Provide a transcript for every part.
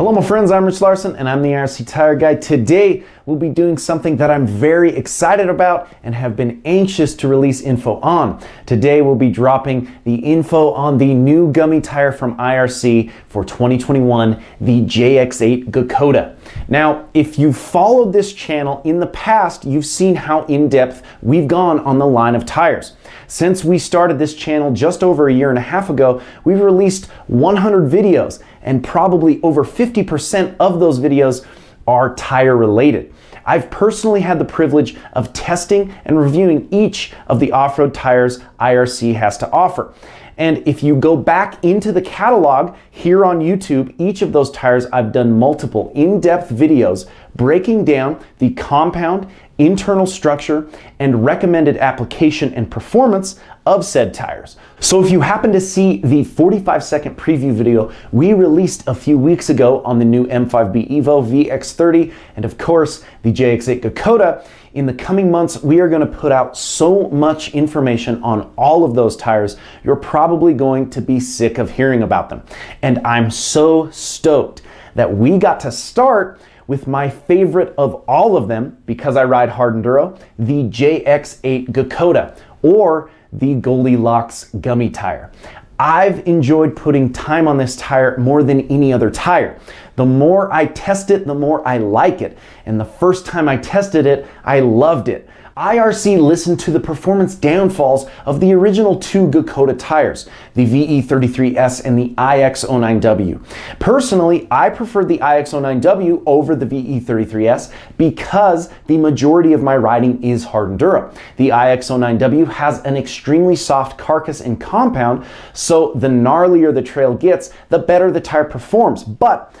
Hello my friends, I'm Rich Larson and I'm the IRC Tire Guy. Today we'll be doing something that I'm very excited about and have been anxious to release info on. Today we'll be dropping the info on the new gummy tire from IRC for 2021, the JX8 Gekkota. Now, if you've followed this channel in the past, you've seen how in-depth we've gone on the line of tires. Since we started this channel just over a year and a half ago, we've released 100 videos, and probably over 50% of those videos are tire related. I've personally had the privilege of testing and reviewing each of the off-road tires IRC has to offer. And if you go back into the catalog here on YouTube, each of those tires, I've done multiple in-depth videos breaking down the compound, internal structure, and recommended application and performance of said tires. So if you happen to see the 45-second preview video we released a few weeks ago on the new M5B Evo VX30 and of course the JX8 Gekkota, in the coming months we are going to put out so much information on all of those tires, you're probably going to be sick of hearing about them. And I'm so stoked that we got to start with my favorite of all of them, because I ride hard enduro, the JX8 Gekkota, or the Goldilocks Gummy tire. I've enjoyed putting time on this tire more than any other tire. The more I test it, the more I like it. And the first time I tested it, I loved it. IRC listened to the performance downfalls of the original two Gekkota tires, the VE33S and the IX09W. Personally, I preferred the IX09W over the VE33S because the majority of my riding is hard enduro. The IX09W has an extremely soft carcass and compound, so the gnarlier the trail gets, the better the tire performs. But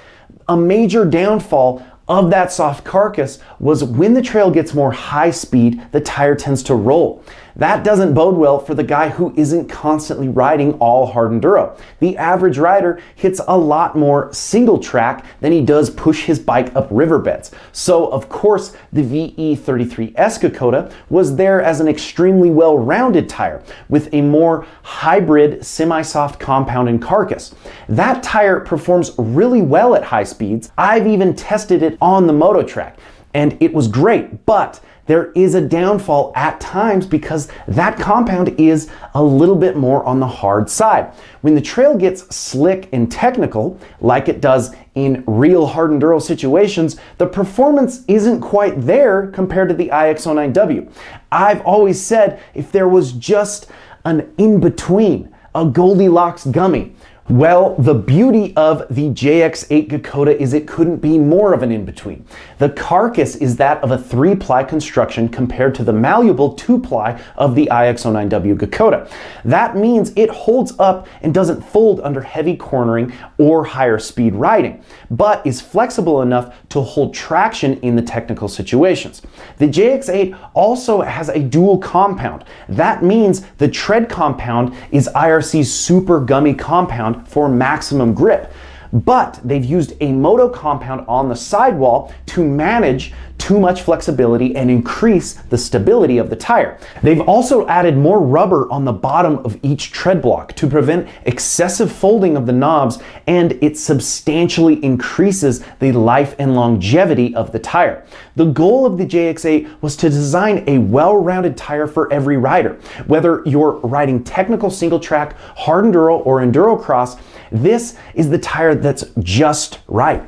a major downfall of that soft carcass was when the trail gets more high speed, the tire tends to roll. That doesn't bode well for the guy who isn't constantly riding all hard enduro. The average rider hits a lot more single track than he does push his bike up riverbeds. So of course the VE33S Gekkota was there as an extremely well-rounded tire with a more hybrid semi-soft compound and carcass. That tire performs really well at high speeds. I've even tested it on the moto track and it was great, but there is a downfall at times because that compound is a little bit more on the hard side. When the trail gets slick and technical, like it does in real hard enduro situations, the performance isn't quite there compared to the IX09W. I've always said if there was just an in-between, a Goldilocks Gummy, well, the beauty of the JX8 Gekkota is it couldn't be more of an in-between. The carcass is that of a 3-ply construction compared to the malleable 2-ply of the IX09W Gekkota. That means it holds up and doesn't fold under heavy cornering or higher speed riding, but is flexible enough to hold traction in the technical situations. The JX8 also has a dual compound. That means the tread compound is IRC's super gummy compound for maximum grip, but they've used a moto compound on the sidewall to manage too much flexibility and increase the stability of the tire. They've also added more rubber on the bottom of each tread block to prevent excessive folding of the knobs, and it substantially increases the life and longevity of the tire. The goal of the JX8 was to design a well-rounded tire for every rider. Whether you're riding technical single track, hard enduro, or enduro cross, this is the tire that's just right.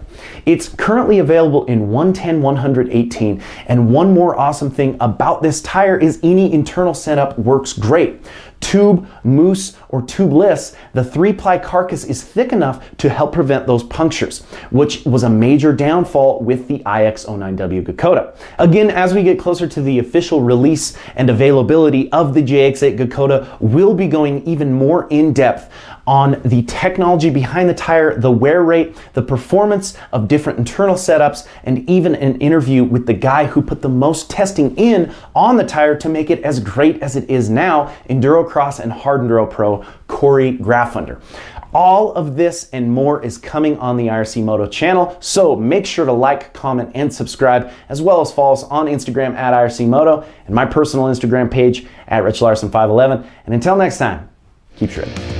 It's currently available in 110, 118, and one more awesome thing about this tire is any internal setup works great. Tube, moose, or tubeless, the 3-ply carcass is thick enough to help prevent those punctures, which was a major downfall with the IX09W Gekkota. Again, as we get closer to the official release and availability of the JX8 Gekkota, we'll be going even more in depth on the technology behind the tire, the wear rate, the performance of different internal setups, and even an interview with the guy who put the most testing in on the tire to make it as great as it is now, Endurocross and Hard Enduro Pro Corey Graffunder. All of this and more is coming on the IRC Moto channel, so make sure to like, comment, and subscribe, as well as follow us on Instagram at IRC Moto and my personal Instagram page at RichLarson511. And until next time, keep shredding.